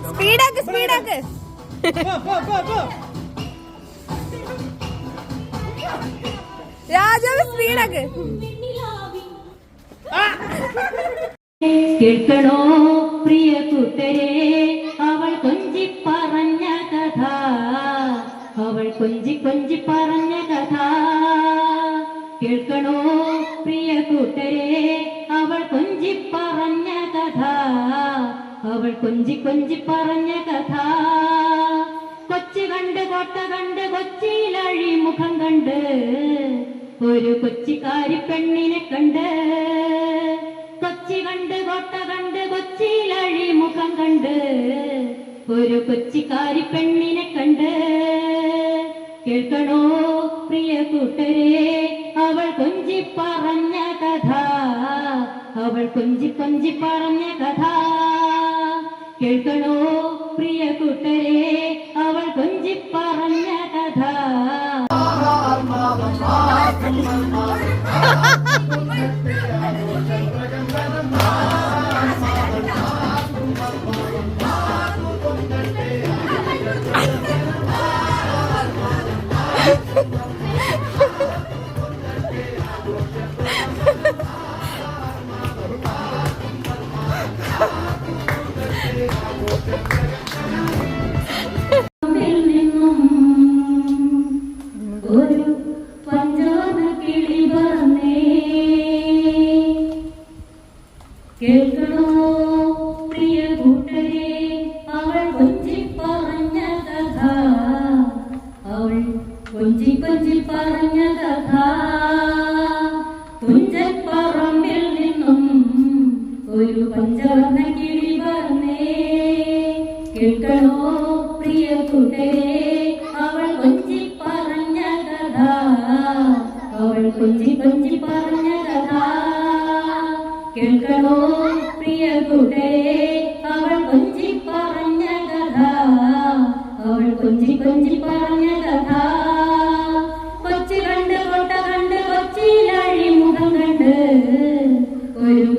സ്പീഡാക്ക് സ്പീഡാക്ക്. രാജാവ് സ്പീഡാക്ക്. കേൾക്കണോ പ്രിയ കൂട്ടരെ, അവൾ കൊഞ്ചി പറഞ്ഞ കഥ, അവൾ കൊഞ്ചി കൊഞ്ചി പറഞ്ഞ കഥ. കേൾക്കണോ പ്രിയ കൂട്ടരെ, അവൾ കൊഞ്ചി പറഞ്ഞ കഥ, അവൾ കൊഞ്ചി കൊഞ്ചി പറഞ്ഞ കഥ. കൊച്ചി കണ്ട് കോട്ട കണ്ട് കൊച്ചിയിലഴി മുഖം കണ്ട്, ഒരു കൊച്ചിക്കാരി പെണ്ണിനെ കണ്ട്. കൊച്ചി കണ്ട് കോട്ട കണ്ട് കൊച്ചിയിലഴി മുഖം കണ്ട്, ഒരു കൊച്ചിക്കാരി പെണ്ണിനെ കണ്ട്. കേൾക്കണോ പ്രിയ കൂട്ടരെ, അവൾ കൊഞ്ചി പറഞ്ഞ കഥ, അവൾ കൊഞ്ചി കൊഞ്ചി പറഞ്ഞ കഥ. കേൾക്കണോ പ്രിയ കൂട്ടരെ, അവൾ കൊഞ്ചി പറഞ്ഞ കഥ. ഒരു പഞ്ചാന കിളി പറഞ്ഞേ, കേൾക്കണോ പ്രിയ കൂട്ടരെ, അവൾ കൊഞ്ചി പറഞ്ഞ കഥ, അവൾ കൊഞ്ചി കൊഞ്ചി പറഞ്ഞ കഥ. തുഞ്ചപ്പറമ്പിൽ നിന്നും ഒരു പഞ്ചവർണ്ണ കിളി പറഞ്ഞേ, കേൾക്കണോ പ്രിയ കൂട്ടരെ, അവൾ കൊഞ്ചി പറഞ്ഞ കഥ, അവൾ കൊഞ്ചി കൊഞ്ചി പറഞ്ഞ കഥ. കേൾക്കണോ പ്രിയ കൂട്ടരെ, അവൾ കൊഞ്ചി പറഞ്ഞ കഥ, അവൾ കൊഞ്ചി കൊഞ്ചി പറഞ്ഞ കഥ. കൊച്ചി കണ്ട് കോട്ട കണ്ട് കൊച്ചിയിലഴി മുഖം കണ്ട്, ഒരു